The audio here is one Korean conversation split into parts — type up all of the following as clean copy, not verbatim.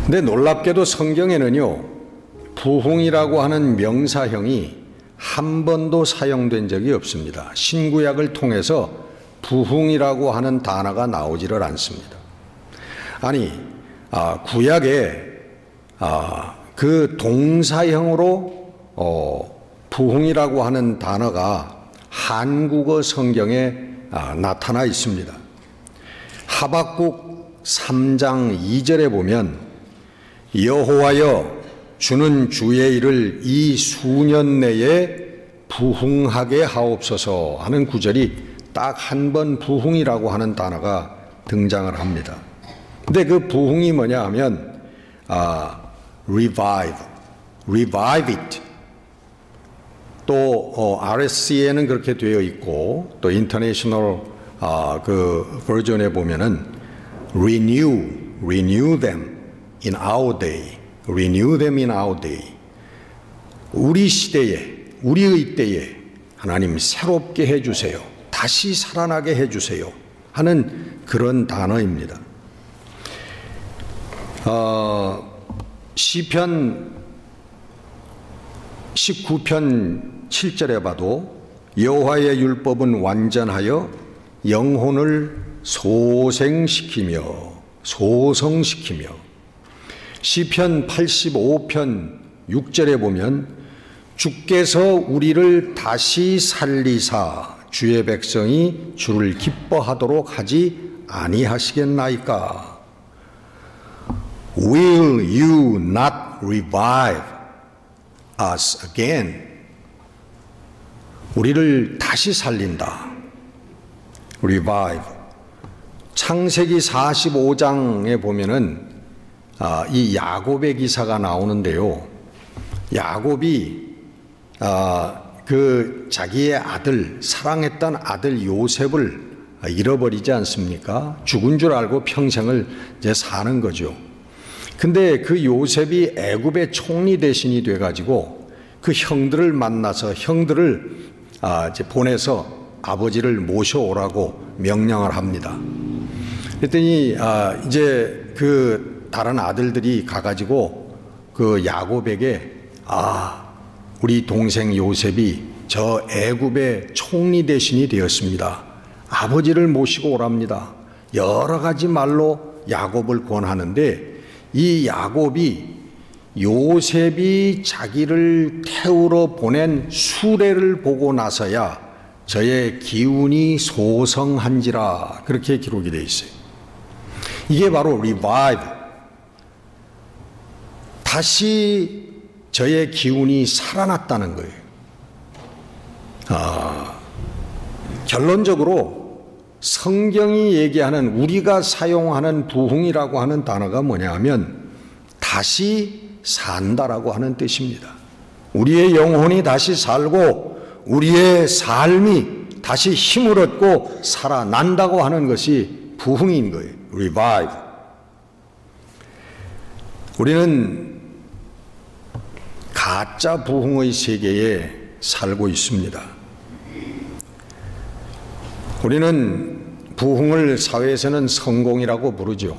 근데 놀랍게도 성경에는요, 부흥이라고 하는 명사형이 한 번도 사용된 적이 없습니다. 신구약을 통해서 부흥이라고 하는 단어가 나오지를 않습니다. 아니, 구약에 그 동사형으로 부흥이라고 하는 단어가 한국어 성경에 나타나 있습니다. 하박국 3장 2절에 보면 여호와여 주는 주의 일을 이 수년 내에 부흥하게 하옵소서 하는 구절이 딱 한 번 부흥이라고 하는 단어가 등장을 합니다. 근데 그 부흥이 뭐냐 하면 revive it. 또 RSC에는 그렇게 되어 있고 또 인터내셔널 그 버전에 보면은 renew them in our day. Renew them in our day. 우리 시대에, 우리의 때에 하나님 새롭게 해주세요. 다시 살아나게 해주세요. 하는 그런 단어입니다. 시편 19편 7절에 봐도 여호와의 율법은 완전하여 영혼을 소생시키며 시편 85편 6절에 보면 주께서 우리를 다시 살리사 주의 백성이 주를 기뻐하도록 하지 아니하시겠나이까. Will you not revive us again? 우리를 다시 살린다. Revive. 창세기 45장에 보면은 이 야곱의 기사가 나오는데요. 야곱이 그 자기의 아들, 사랑했던 아들 요셉을 잃어버리지 않습니까? 죽은 줄 알고 평생을 이제 사는 거죠. 근데 그 요셉이 애굽의 총리 대신이 돼가지고 그 형들을 만나서 형들을 이제 보내서 아버지를 모셔오라고 명령을 합니다. 그랬더니 이제 그 다른 아들들이 가가지고 그 야곱에게 우리 동생 요셉이 저 애굽의 총리 대신이 되었습니다. 아버지를 모시고 오랍니다. 여러 가지 말로 야곱을 권하는데 이 야곱이 요셉이 자기를 태우러 보낸 수레를 보고 나서야 저의 기운이 소성한지라 그렇게 기록이 되어 있어요. 이게 바로 revive. 다시 저의 기운이 살아났다는 거예요. 결론적으로 성경이 얘기하는 우리가 사용하는 부흥이라고 하는 단어가 뭐냐 하면 다시 산다라고 하는 뜻입니다. 우리의 영혼이 다시 살고 우리의 삶이 다시 힘을 얻고 살아난다고 하는 것이 부흥인 거예요. revive. 우리는 가짜 부흥의 세계에 살고 있습니다. 우리는 부흥을 사회에서는 성공이라고 부르죠.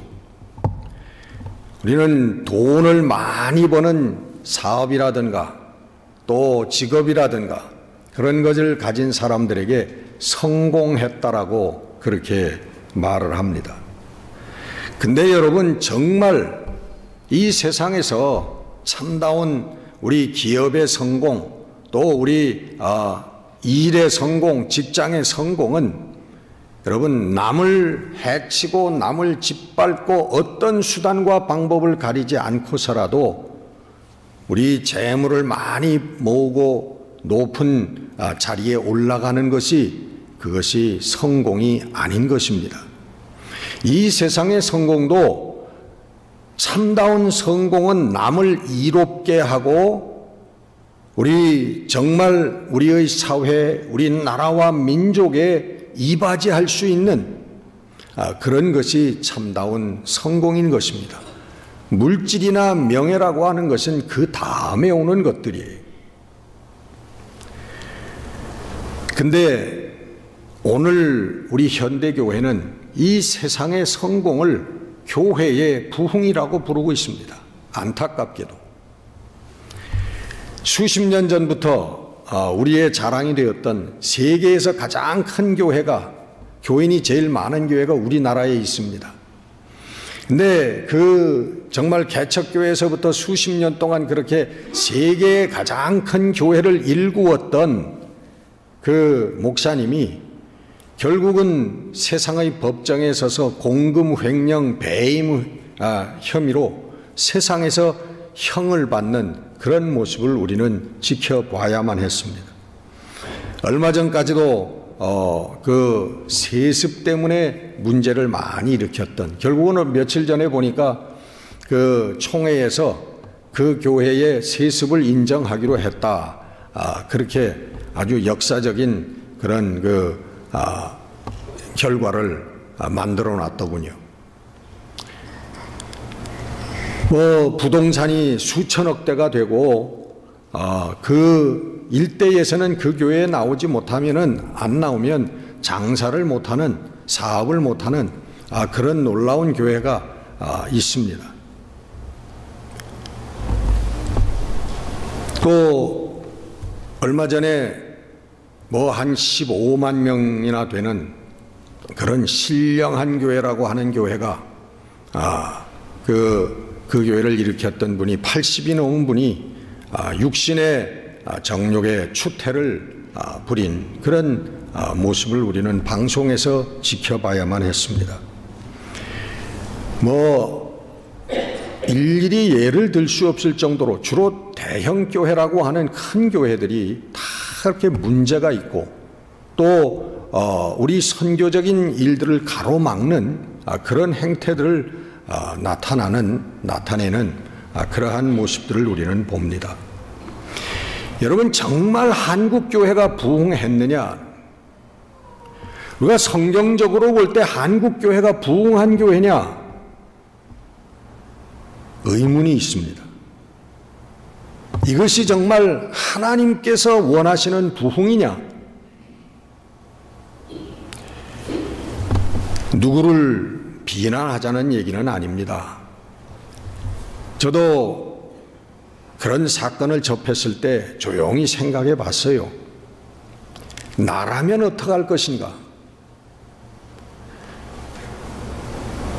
우리는 돈을 많이 버는 사업이라든가 또 직업이라든가 그런 것을 가진 사람들에게 성공했다라고 그렇게 말을 합니다. 근데 여러분, 정말 이 세상에서 참다운 우리 기업의 성공, 또 우리 일의 성공, 직장의 성공은 여러분, 남을 해치고 남을 짓밟고 어떤 수단과 방법을 가리지 않고서라도 우리 재물을 많이 모으고 높은 자리에 올라가는 것이 그것이 성공이 아닌 것입니다. 이 세상의 성공도 참다운 성공은 남을 이롭게 하고 우리 정말 우리의 사회, 우리 나라와 민족에 이바지할 수 있는 그런 것이 참다운 성공인 것입니다. 물질이나 명예라고 하는 것은 그 다음에 오는 것들이에요. 근데 오늘 우리 현대교회는 이 세상의 성공을 교회의 부흥이라고 부르고 있습니다. 안타깝게도. 수십 년 전부터 우리의 자랑이 되었던 세계에서 가장 큰 교회가, 교인이 제일 많은 교회가 우리나라에 있습니다. 근데 정말 개척교회에서부터 수십 년 동안 그렇게 세계의 가장 큰 교회를 일구었던 그 목사님이 결국은 세상의 법정에 서서 공금 횡령 배임 혐의로 세상에서 형을 받는 그런 모습을 우리는 지켜봐야만 했습니다. 얼마 전까지도 그 세습 때문에 문제를 많이 일으켰던, 결국은 며칠 전에 보니까 그 총회에서 그 교회의 세습을 인정하기로 했다. 그렇게 아주 역사적인 그런 결과를 만들어 놨더군요. 부동산이 수천억대가 되고 그 일대에서는 그 교회에 나오지 못하면은, 안 나오면 장사를 못하는, 사업을 못하는 그런 놀라운 교회가 있습니다. 또 얼마 전에 한 15만 명이나 되는 그런 신령한 교회라고 하는 교회가 그 교회를 일으켰던 분이 80이 넘은 분이 육신의 정욕의 추태를 부린 그런 모습을 우리는 방송에서 지켜봐야만 했습니다. 일일이 예를 들 수 없을 정도로 주로 대형 교회라고 하는 큰 교회들이 다 그렇게 문제가 있고, 또 우리 선교적인 일들을 가로막는 그런 행태들을 나타내는 그러한 모습들을 우리는 봅니다. 여러분, 정말 한국 교회가 부흥했느냐? 우리가 성경적으로 볼 때 한국 교회가 부흥한 교회냐? 의문이 있습니다. 이것이 정말 하나님께서 원하시는 부흥이냐? 누구를 비난하자는 얘기는 아닙니다. 저도 그런 사건을 접했을 때 조용히 생각해 봤어요. 나라면 어떡할 것인가?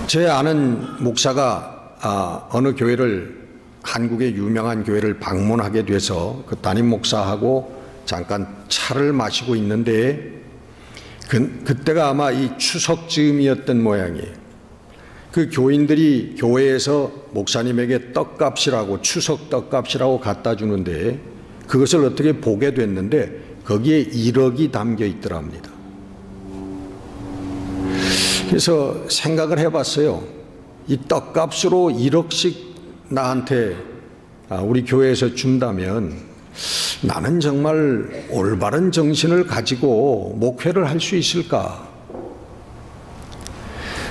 제 아는 목사가 어느 교회를, 한국의 유명한 교회를 방문하게 돼서 그 담임 목사하고 잠깐 차를 마시고 있는데 그때가 아마 이 추석 즈음이었던 모양이에요. 그 교인들이 교회에서 목사님에게 떡값이라고, 추석 떡값이라고 갖다 주는데 그것을 어떻게 보게 됐는데 거기에 1억이 담겨 있더랍니다. 그래서 생각을 해봤어요. 이 떡값으로 1억씩 나한테 우리 교회에서 준다면 나는 정말 올바른 정신을 가지고 목회를 할 수 있을까?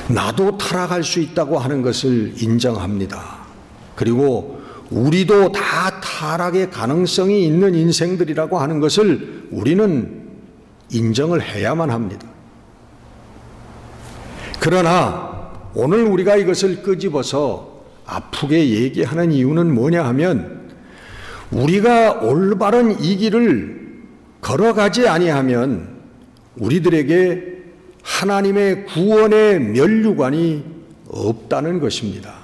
나도 타락할 수 있다고 하는 것을 인정합니다. 그리고 우리도 다 타락의 가능성이 있는 인생들이라고 하는 것을 우리는 인정을 해야만 합니다. 그러나 오늘 우리가 이것을 끄집어서 아프게 얘기하는 이유는 뭐냐 하면, 우리가 올바른 이 길을 걸어가지 아니하면 우리들에게 하나님의 구원의 면류관이 없다는 것입니다.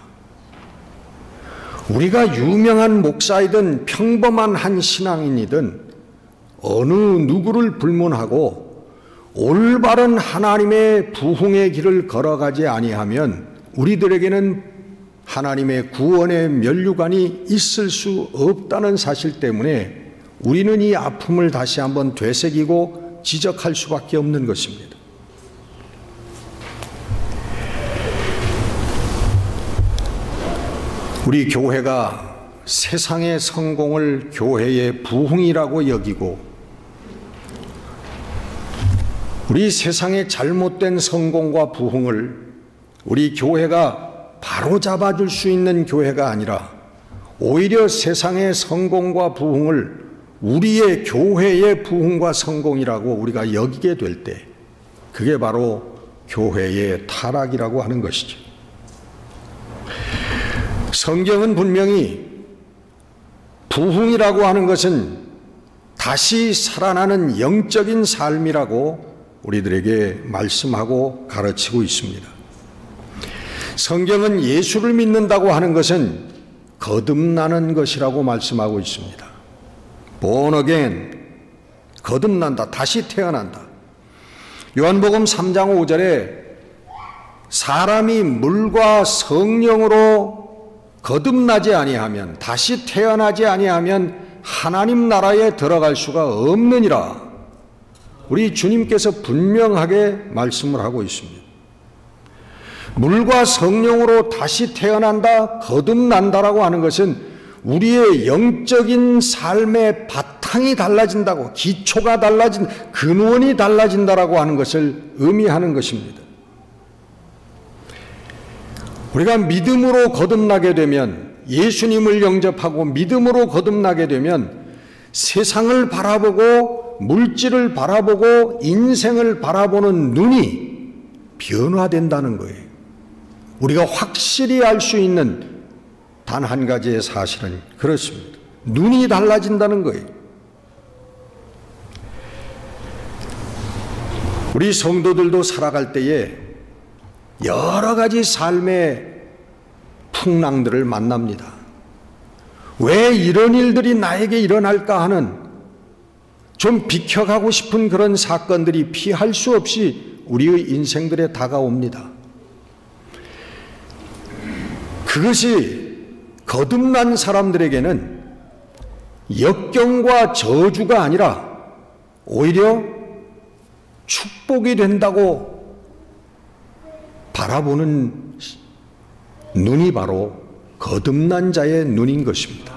우리가 유명한 목사이든 평범한 한 신앙인이든 어느 누구를 불문하고 올바른 하나님의 부흥의 길을 걸어가지 아니하면 우리들에게는 하나님의 구원의 면류관이 있을 수 없다는 사실 때문에 우리는 이 아픔을 다시 한번 되새기고 지적할 수밖에 없는 것입니다. 우리 교회가 세상의 성공을 교회의 부흥이라고 여기고, 우리 세상의 잘못된 성공과 부흥을 우리 교회가 바로잡아 줄 수 있는 교회가 아니라 오히려 세상의 성공과 부흥을 우리의 교회의 부흥과 성공이라고 우리가 여기게 될 때, 그게 바로 교회의 타락이라고 하는 것이죠. 성경은 분명히 부흥이라고 하는 것은 다시 살아나는 영적인 삶이라고 우리들에게 말씀하고 가르치고 있습니다. 성경은 예수를 믿는다고 하는 것은 거듭나는 것이라고 말씀하고 있습니다. born again, 거듭난다, 다시 태어난다. 요한복음 3장 5절에 사람이 물과 성령으로 거듭나지 아니하면, 다시 태어나지 아니하면 하나님 나라에 들어갈 수가 없느니라. 우리 주님께서 분명하게 말씀을 하고 있습니다. 물과 성령으로 다시 태어난다, 거듭난다라고 하는 것은 우리의 영적인 삶의 바탕이 달라진다고, 기초가 달라진, 근원이 달라진다라고 하는 것을 의미하는 것입니다. 우리가 믿음으로 거듭나게 되면, 예수님을 영접하고 믿음으로 거듭나게 되면 세상을 바라보고 물질을 바라보고 인생을 바라보는 눈이 변화된다는 거예요. 우리가 확실히 알 수 있는 단 한 가지의 사실은 그렇습니다. 눈이 달라진다는 거예요. 우리 성도들도 살아갈 때에 여러 가지 삶의 풍랑들을 만납니다. 왜 이런 일들이 나에게 일어날까 하는, 좀 비켜가고 싶은 그런 사건들이 피할 수 없이 우리의 인생들에 다가옵니다. 그것이 거듭난 사람들에게는 역경과 저주가 아니라 오히려 축복이 된다고 바라보는 눈이 바로 거듭난 자의 눈인 것입니다.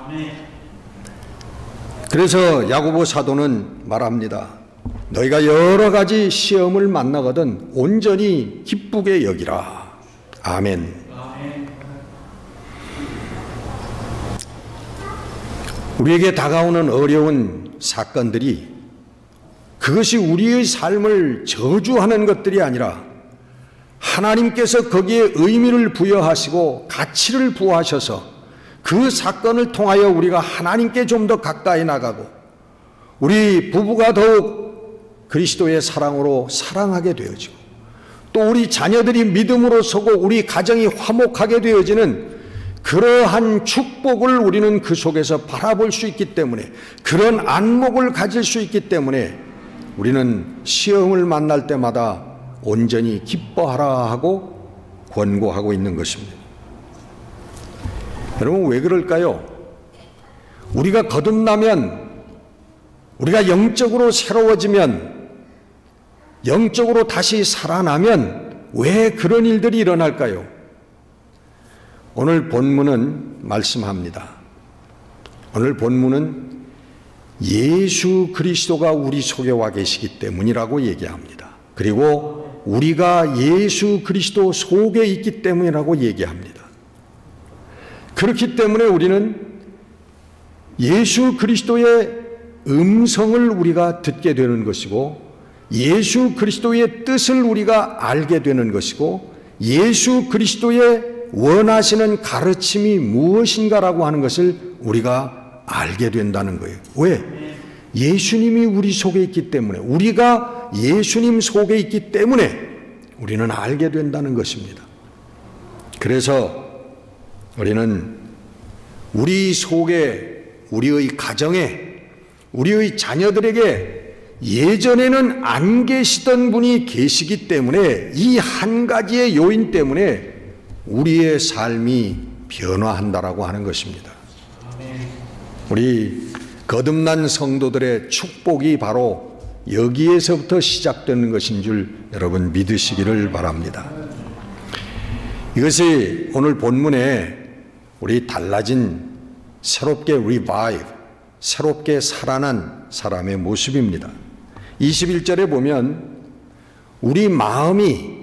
그래서 야고보 사도는 말합니다. 너희가 여러 가지 시험을 만나거든 온전히 기쁘게 여기라. 아멘. 우리에게 다가오는 어려운 사건들이 그것이 우리의 삶을 저주하는 것들이 아니라 하나님께서 거기에 의미를 부여하시고 가치를 부여하셔서 그 사건을 통하여 우리가 하나님께 좀 더 가까이 나가고 우리 부부가 더욱 그리스도의 사랑으로 사랑하게 되어지고 또 우리 자녀들이 믿음으로 서고 우리 가정이 화목하게 되어지는 그러한 축복을 우리는 그 속에서 바라볼 수 있기 때문에, 그런 안목을 가질 수 있기 때문에 우리는 시험을 만날 때마다 온전히 기뻐하라 하고 권고하고 있는 것입니다. 여러분, 왜 그럴까요? 우리가 거듭나면, 우리가 영적으로 새로워지면, 영적으로 다시 살아나면 왜 그런 일들이 일어날까요? 오늘 본문은 말씀합니다. 오늘 본문은 예수 그리스도가 우리 속에 와 계시기 때문이라고 얘기합니다. 그리고 우리가 예수 그리스도 속에 있기 때문이라고 얘기합니다. 그렇기 때문에 우리는 예수 그리스도의 음성을 우리가 듣게 되는 것이고, 예수 그리스도의 뜻을 우리가 알게 되는 것이고, 예수 그리스도의 원하시는 가르침이 무엇인가라고 하는 것을 우리가 알게 된다는 거예요. 왜? 예수님이 우리 속에 있기 때문에, 우리가 예수님 속에 있기 때문에 우리는 알게 된다는 것입니다. 그래서 우리는 우리 속에, 우리의 가정에, 우리의 자녀들에게 예전에는 안 계시던 분이 계시기 때문에, 이 한 가지의 요인 때문에 우리의 삶이 변화한다라고 하는 것입니다. 우리 거듭난 성도들의 축복이 바로 여기에서부터 시작되는 것인 줄 여러분 믿으시기를 바랍니다. 이것이 오늘 본문에 우리 달라진, 새롭게 revive, 새롭게 살아난 사람의 모습입니다. 21절에 보면 우리 마음이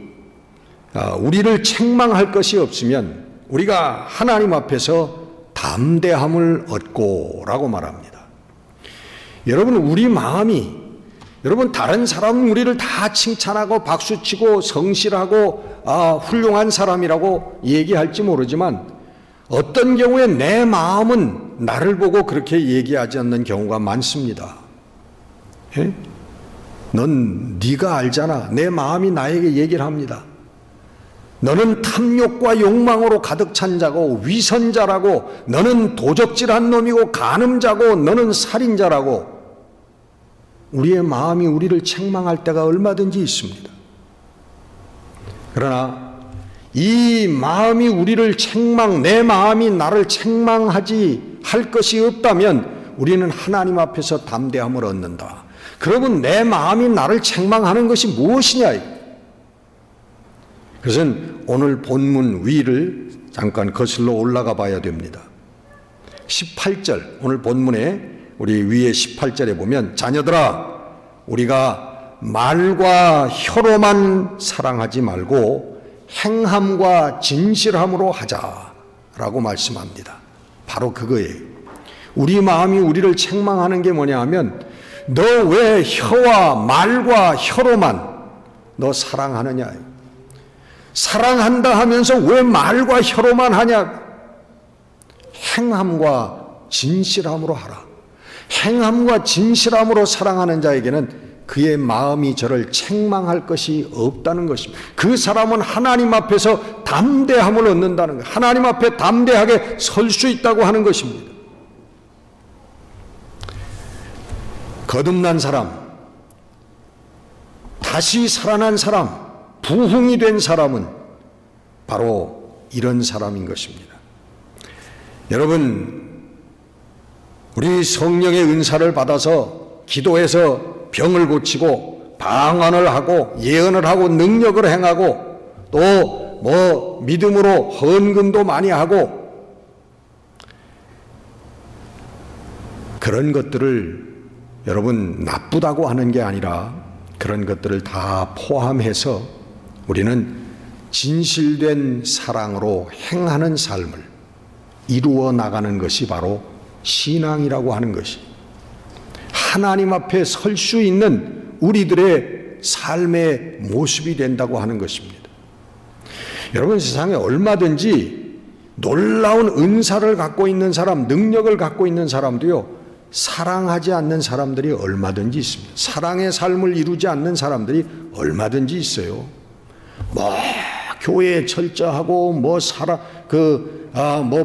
우리를 책망할 것이 없으면 우리가 하나님 앞에서 담대함을 얻고 라고 말합니다. 여러분, 우리 마음이, 여러분, 다른 사람은 우리를 다 칭찬하고 박수치고 성실하고 훌륭한 사람이라고 얘기할지 모르지만 어떤 경우에 내 마음은 나를 보고 그렇게 얘기하지 않는 경우가 많습니다. 예? 넌 네가 알잖아. 내 마음이 나에게 얘기를 합니다. 너는 탐욕과 욕망으로 가득 찬 자고 위선자라고, 너는 도적질한 놈이고 간음자고, 너는 살인자라고. 우리의 마음이 우리를 책망할 때가 얼마든지 있습니다. 그러나 이 마음이 우리를 내 마음이 나를 책망하지 할 것이 없다면 우리는 하나님 앞에서 담대함을 얻는다. 그러면 내 마음이 나를 책망하는 것이 무엇이냐? 그것은 오늘 본문 위를 잠깐 거슬러 올라가 봐야 됩니다. 18절, 오늘 본문에 우리 위에 18절에 보면, 자녀들아, 우리가 말과 혀로만 사랑하지 말고 행함과 진실함으로 하자라고 말씀합니다. 바로 그거예요. 우리 마음이 우리를 책망하는 게 뭐냐 하면, 너 왜 혀와 말과 혀로만 너 사랑하느냐? 사랑한다 하면서 왜 말과 혀로만 하냐? 행함과 진실함으로 하라. 행함과 진실함으로 사랑하는 자에게는 그의 마음이 저를 책망할 것이 없다는 것입니다. 그 사람은 하나님 앞에서 담대함을 얻는다는 것, 하나님 앞에 담대하게 설 수 있다고 하는 것입니다. 거듭난 사람, 다시 살아난 사람, 부흥이 된 사람은 바로 이런 사람인 것입니다. 여러분, 우리 성령의 은사를 받아서 기도해서 병을 고치고 방언을 하고 예언을 하고 능력을 행하고 또 믿음으로 헌금도 많이 하고, 그런 것들을 여러분 나쁘다고 하는 게 아니라 그런 것들을 다 포함해서 우리는 진실된 사랑으로 행하는 삶을 이루어 나가는 것이 바로 신앙이라고 하는 것이, 하나님 앞에 설 수 있는 우리들의 삶의 모습이 된다고 하는 것입니다. 여러분, 세상에 얼마든지 놀라운 은사를 갖고 있는 사람, 능력을 갖고 있는 사람도요, 사랑하지 않는 사람들이 얼마든지 있습니다. 사랑의 삶을 이루지 않는 사람들이 얼마든지 있어요. 교회에 철저하고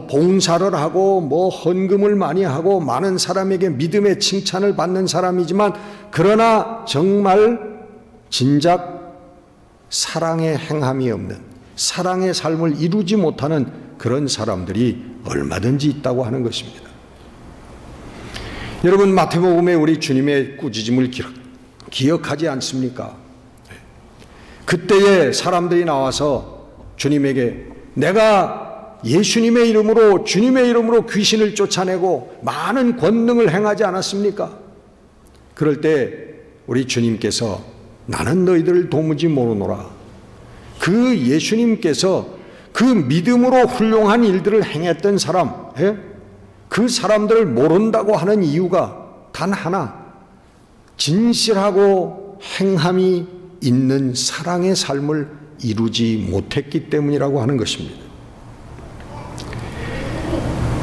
봉사를 하고 헌금을 많이 하고 많은 사람에게 믿음의 칭찬을 받는 사람이지만, 그러나 정말 진작 사랑의 행함이 없는, 사랑의 삶을 이루지 못하는 그런 사람들이 얼마든지 있다고 하는 것입니다. 여러분, 마태복음에 우리 주님의 꾸짖음을 기억하지 않습니까? 그때에 사람들이 나와서 주님에게, 내가 예수님의 이름으로, 주님의 이름으로 귀신을 쫓아내고 많은 권능을 행하지 않았습니까? 그럴 때 우리 주님께서, 나는 너희들을 도무지 모르노라. 그 예수님께서 그 믿음으로 훌륭한 일들을 행했던 사람, 그 사람들을 모른다고 하는 이유가 단 하나, 진실하고 행함이 있는 사랑의 삶을 이루지 못했기 때문이라고 하는 것입니다.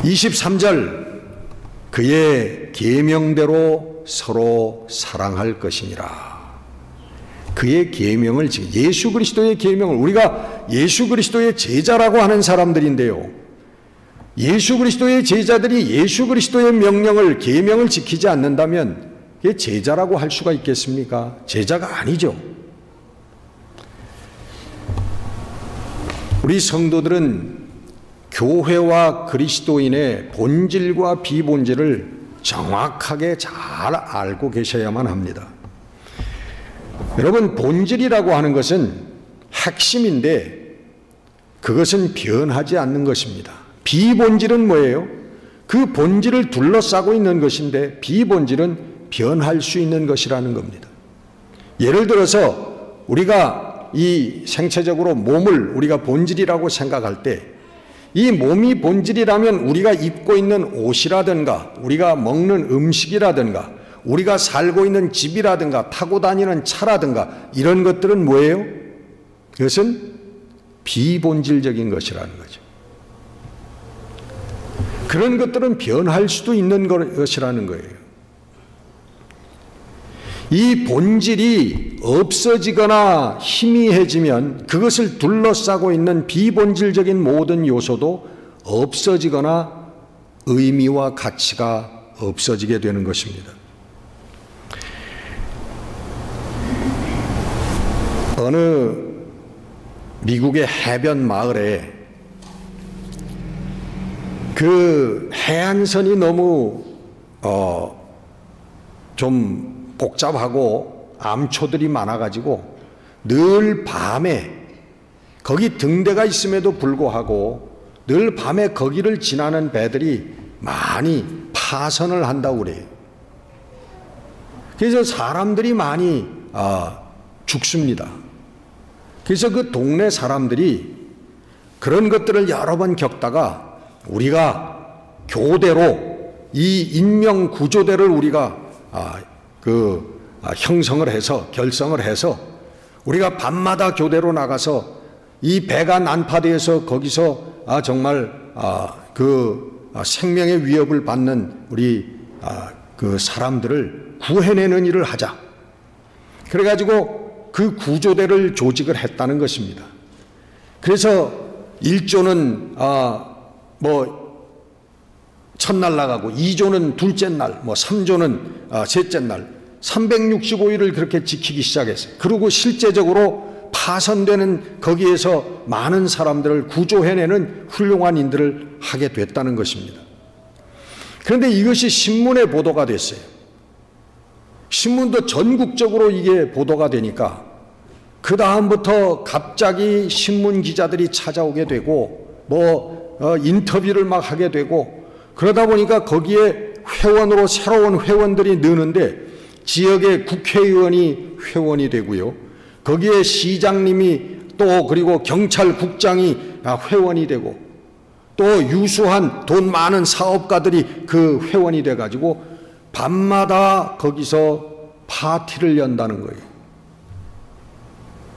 23절, 그의 계명대로 서로 사랑할 것이니라. 그의 계명을, 예수 그리스도의 계명을, 우리가 예수 그리스도의 제자라고 하는 사람들인데요, 예수 그리스도의 제자들이 예수 그리스도의 명령을, 계명을 지키지 않는다면 그게 제자라고 할 수가 있겠습니까? 제자가 아니죠. 우리 성도들은 교회와 그리스도인의 본질과 비본질을 정확하게 잘 알고 계셔야만 합니다. 여러분, 본질이라고 하는 것은 핵심인데 그것은 변하지 않는 것입니다. 비본질은 뭐예요? 그 본질을 둘러싸고 있는 것인데 비본질은 변할 수 있는 것이라는 겁니다. 예를 들어서 우리가 이 생체적으로 몸을 우리가 본질이라고 생각할 때, 이 몸이 본질이라면 우리가 입고 있는 옷이라든가 우리가 먹는 음식이라든가 우리가 살고 있는 집이라든가 타고 다니는 차라든가 이런 것들은 뭐예요? 그것은 비본질적인 것이라는 거죠. 그런 것들은 변할 수도 있는 것이라는 거예요. 이 본질이 없어지거나 희미해지면 그것을 둘러싸고 있는 비본질적인 모든 요소도 없어지거나 의미와 가치가 없어지게 되는 것입니다. 어느 미국의 해변 마을에 그 해안선이 너무 좀 복잡하고 암초들이 많아가지고 늘 밤에 거기 등대가 있음에도 불구하고 늘 밤에 거기를 지나는 배들이 많이 파선을 한다고 그래요. 그래서 사람들이 많이 죽습니다. 그래서 그 동네 사람들이 그런 것들을 여러 번 겪다가 우리가 교대로 이 인명 구조대를 우리가 형성을 해서 결성을 해서 우리가 밤마다 교대로 나가서 이 배가 난파되어서 거기서 정말 생명의 위협을 받는 우리 그 사람들을 구해내는 일을 하자. 그래가지고 그 구조대를 조직을 했다는 것입니다. 그래서 1조는 첫날 나가고 2조는 둘째 날, 3조는 셋째 날 365일을 그렇게 지키기 시작했어요. 그리고 실제적으로 파선되는 거기에서 많은 사람들을 구조해내는 훌륭한 일들을 하게 됐다는 것입니다. 그런데 이것이 신문에 보도가 됐어요. 신문도 전국적으로 이게 보도가 되니까 그 다음부터 갑자기 신문 기자들이 찾아오게 되고 인터뷰를 막 하게 되고 그러다 보니까 거기에 회원으로 새로운 회원들이 느는데 지역의 국회의원이 회원이 되고요. 거기에 시장님이 또 그리고 경찰국장이 회원이 되고 또 유수한 돈 많은 사업가들이 그 회원이 돼가지고 밤마다 거기서 파티를 연다는 거예요.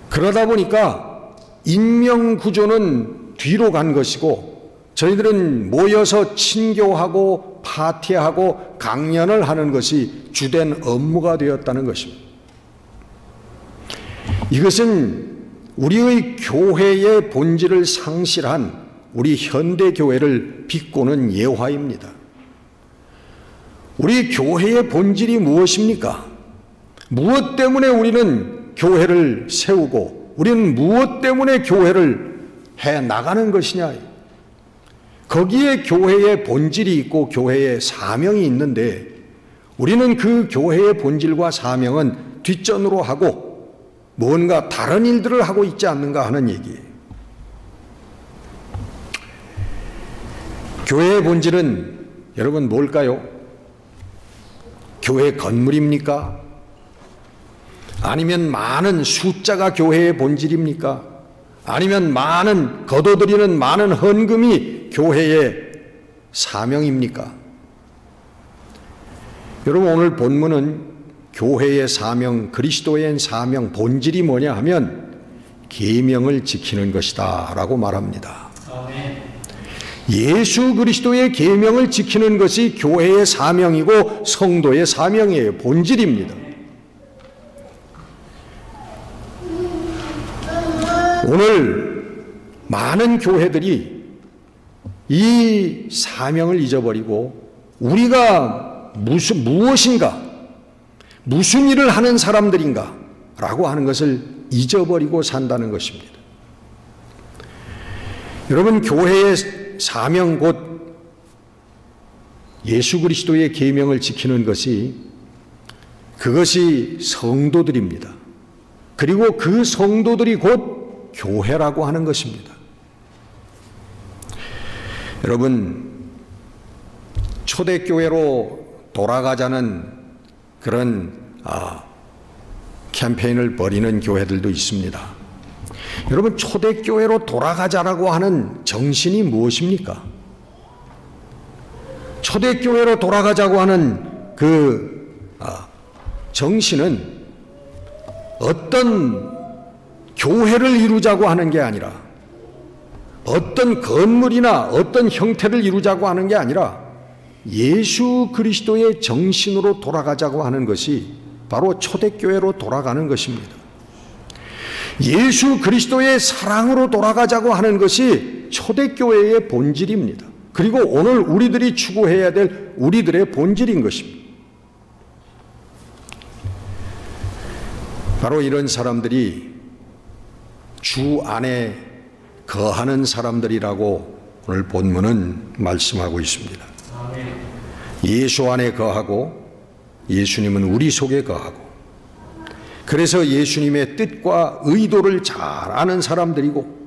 그러다 보니까 인명구조는 뒤로 간 것이고 저희들은 모여서 친교하고 파티하고 강연을 하는 것이 주된 업무가 되었다는 것입니다. 이것은 우리의 교회의 본질을 상실한 우리 현대교회를 비꼬는 예화입니다. 우리 교회의 본질이 무엇입니까? 무엇 때문에 우리는 교회를 세우고 우리는 무엇 때문에 교회를 해 나가는 것이냐? 거기에 교회의 본질이 있고 교회의 사명이 있는데 우리는 그 교회의 본질과 사명은 뒷전으로 하고 뭔가 다른 일들을 하고 있지 않는가 하는 얘기예요. 교회의 본질은 여러분 뭘까요? 교회 건물입니까? 아니면 많은 숫자가 교회의 본질입니까? 아니면 거둬들이는 많은 헌금이 교회의 사명입니까? 여러분 오늘 본문은 교회의 사명, 그리스도의 사명, 본질이 뭐냐 하면 계명을 지키는 것이다 라고 말합니다. 예수 그리스도의 계명을 지키는 것이 교회의 사명이고 성도의 사명이에요. 본질입니다. 오늘 많은 교회들이 이 사명을 잊어버리고 우리가 무엇인가, 무슨 일을 하는 사람들인가 라고 하는 것을 잊어버리고 산다는 것입니다. 여러분 교회의 사명 곧 예수 그리스도의 계명을 지키는 그것이 성도들입니다. 그리고 그 성도들이 곧 교회라고 하는 것입니다. 여러분 초대교회로 돌아가자는 그런 캠페인을 벌이는 교회들도 있습니다. 여러분 초대교회로 돌아가자라고 하는 정신이 무엇입니까? 초대교회로 돌아가자고 하는 그 정신은 어떤 교회를 이루자고 하는 게 아니라 어떤 건물이나 어떤 형태를 이루자고 하는 게 아니라 예수 그리스도의 정신으로 돌아가자고 하는 것이 바로 초대교회로 돌아가는 것입니다. 예수 그리스도의 사랑으로 돌아가자고 하는 것이 초대교회의 본질입니다. 그리고 오늘 우리들이 추구해야 될 우리들의 본질인 것입니다. 바로 이런 사람들이 주 안에 거하는 사람들이라고 오늘 본문은 말씀하고 있습니다. 예수 안에 거하고 예수님은 우리 속에 거하고, 그래서 예수님의 뜻과 의도를 잘 아는 사람들이고,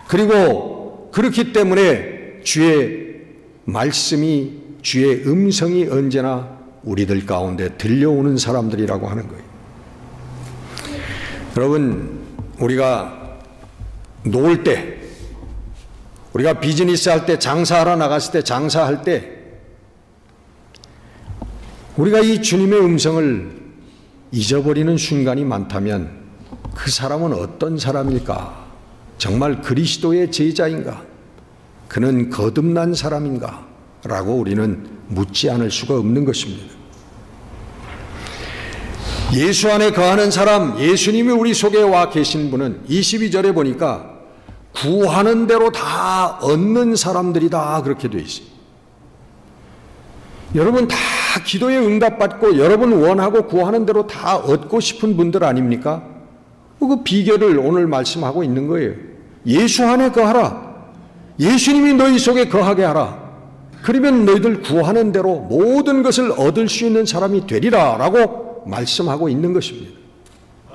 그리고 그렇기 때문에 주의 말씀이, 주의 음성이 언제나 우리들 가운데 들려오는 사람들이라고 하는 거예요. 여러분, 우리가 놀 때, 우리가 비즈니스 할 때, 장사하러 나갔을 때, 장사할 때 우리가 이 주님의 음성을 잊어버리는 순간이 많다면 그 사람은 어떤 사람일까? 정말 그리스도의 제자인가? 그는 거듭난 사람인가? 라고 우리는 묻지 않을 수가 없는 것입니다. 예수 안에 거하는 사람, 예수님이 우리 속에 와 계신 분은 22절에 보니까 구하는 대로 다 얻는 사람들이다, 그렇게 되어 있어요. 여러분 다 기도에 응답받고 여러분 원하고 구하는 대로 다 얻고 싶은 분들 아닙니까? 그 비결을 오늘 말씀하고 있는 거예요. 예수 안에 거하라. 예수님이 너희 속에 거하게 하라. 그러면 너희들 구하는 대로 모든 것을 얻을 수 있는 사람이 되리라 라고 말씀하고 있는 것입니다.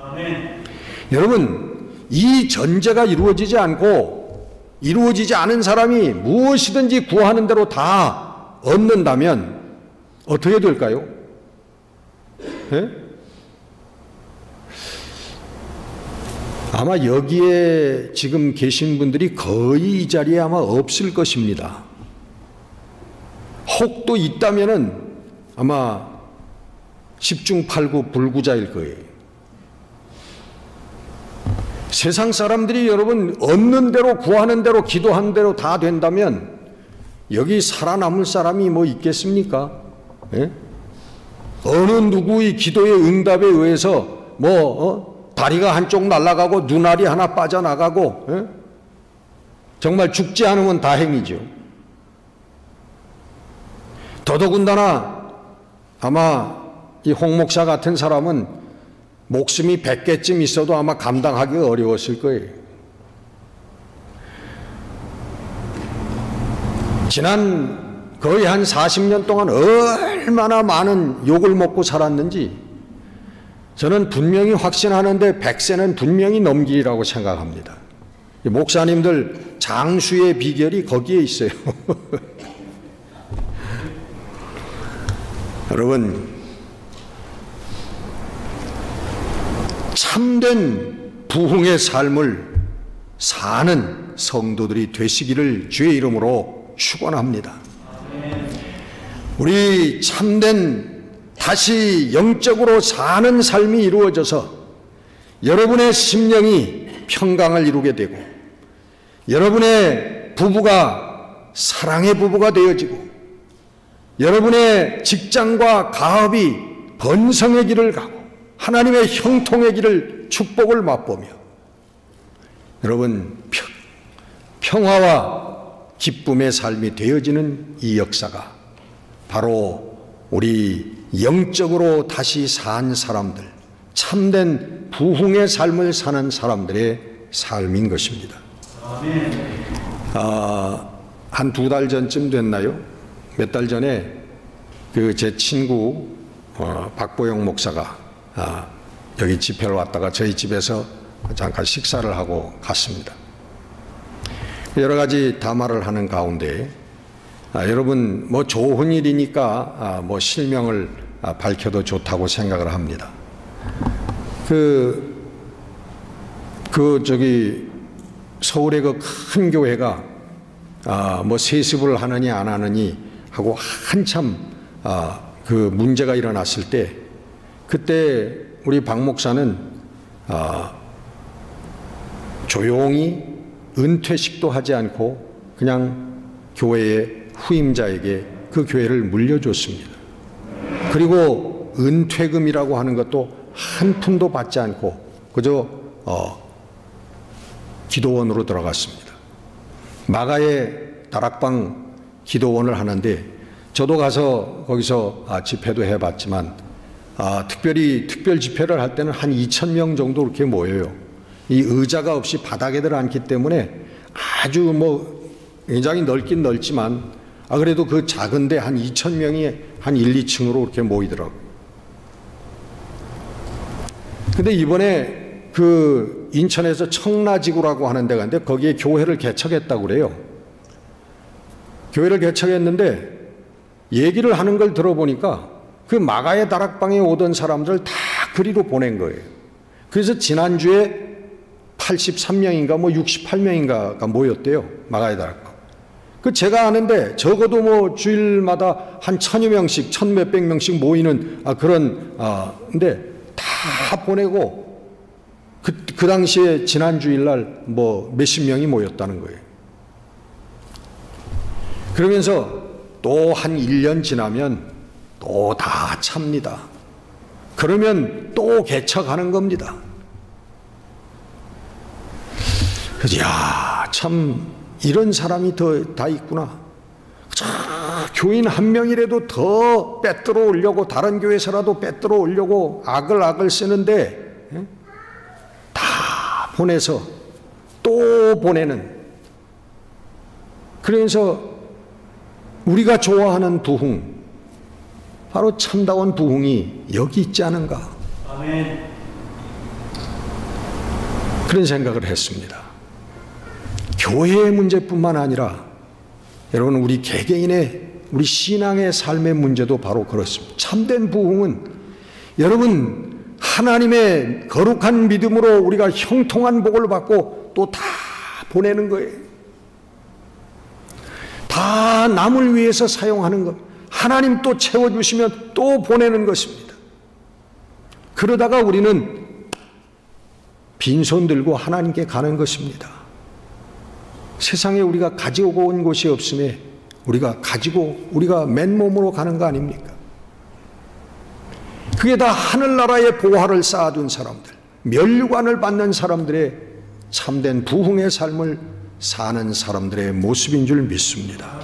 아멘. 여러분, 이 전제가 이루어지지 않고 이루어지지 않은 사람이 무엇이든지 구하는 대로 다 얻는다면 어떻게 될까요? 네? 아마 여기에 지금 계신 분들이 거의 이 자리에 아마 없을 것입니다. 혹도 있다면은 아마 10중 8구 불구자일 거예요. 세상 사람들이 여러분 얻는 대로 구하는 대로 기도하는 대로 다 된다면 여기 살아남을 사람이 뭐 있겠습니까? 예? 어느 누구의 기도의 응답에 의해서 다리가 한쪽 날아가고 눈알이 하나 빠져나가고, 예? 정말 죽지 않으면 다행이죠. 더더군다나 아마 이 홍 목사 같은 사람은 목숨이 100개쯤 있어도 아마 감당하기 어려웠을 거예요. 지난 거의 한 40년 동안 얼마나 많은 욕을 먹고 살았는지 저는 분명히 확신하는데 100세는 분명히 넘기리라고 생각합니다. 목사님들 장수의 비결이 거기에 있어요. 여러분, 참된 부흥의 삶을 사는 성도들이 되시기를 주의 이름으로 축원합니다. 우리 참된 다시 영적으로 사는 삶이 이루어져서 여러분의 심령이 평강을 이루게 되고 여러분의 부부가 사랑의 부부가 되어지고 여러분의 직장과 가업이 번성의 길을 가고 하나님의 형통의 길을 축복을 맛보며 여러분 평화와 기쁨의 삶이 되어지는 이 역사가 바로 우리 영적으로 다시 산 사람들, 참된 부흥의 삶을 사는 사람들의 삶인 것입니다. 한 2달 전쯤 됐나요? 몇 달 전에 제 친구 박보영 목사가 여기 집회를 왔다가 저희 집에서 잠깐 식사를 하고 갔습니다. 여러 가지 담화를 하는 가운데 여러분 뭐 좋은 일이니까 실명을 밝혀도 좋다고 생각을 합니다. 서울의 그 큰 교회가 뭐 세습을 하느니 안 하느니 하고 한참 그 문제가 일어났을 때 그때 우리 박 목사는 조용히 은퇴식도 하지 않고 그냥 교회의 후임자에게 그 교회를 물려줬습니다. 그리고 은퇴금이라고 하는 것도 한 푼도 받지 않고 그저 기도원으로 들어갔습니다. 마가의 다락방 기도원을 하는데 저도 가서 거기서 집회도 해봤지만 특별 집회를 할 때는 한 2,000명 정도 이렇게 모여요. 이 의자가 없이 바닥에들 앉기 때문에 아주 굉장히 넓긴 넓지만 그래도 그 작은데 한 2,000명이 한 1, 2층으로 이렇게 모이더라고요. 근데 이번에 그 인천에서 청라지구라고 하는 데가 있는데 거기에 교회를 개척했다고 그래요. 교회를 개척했는데 얘기를 하는 걸 들어보니까 그 마가의 다락방에 오던 사람들 다 그리로 보낸 거예요. 그래서 지난주에 83명인가 68명인가가 모였대요. 마가의 다락방. 그 제가 아는데 적어도 주일마다 한 1,000여 명씩 1,000몇백 명씩 모이는 그런 근데 다 보내고 그 당시에 지난 주일날 몇십 명이 모였다는 거예요. 그러면서 또 한 1년 지나면 또 다 찹니다. 그러면 또 개척하는 겁니다. 그래서 참 이런 사람이 다 있구나. 교인 한 명이라도 더 빼들어 오려고 다른 교회에서라도 빼들어 오려고 악을 쓰는데 다 보내서 또 보내는. 그러면서 우리가 좋아하는 부흥, 바로 참다운 부흥이 여기 있지 않은가. 아멘. 그런 생각을 했습니다. 교회의 문제뿐만 아니라 여러분 우리 개개인의 우리 신앙의 삶의 문제도 바로 그렇습니다. 참된 부흥은 여러분 하나님의 거룩한 믿음으로 우리가 형통한 복을 받고 또 다 보내는 거예요. 다 남을 위해서 사용하는 것. 하나님 또 채워주시면 또 보내는 것입니다. 그러다가 우리는 빈손 들고 하나님께 가는 것입니다. 세상에 우리가 가지고 온 것이 없음에 우리가 맨몸으로 가는 거 아닙니까? 그게 다 하늘나라의 보화를 쌓아둔 사람들, 멸관을 받는 사람들의 참된 부흥의 삶을 사는 사람들의 모습인 줄 믿습니다.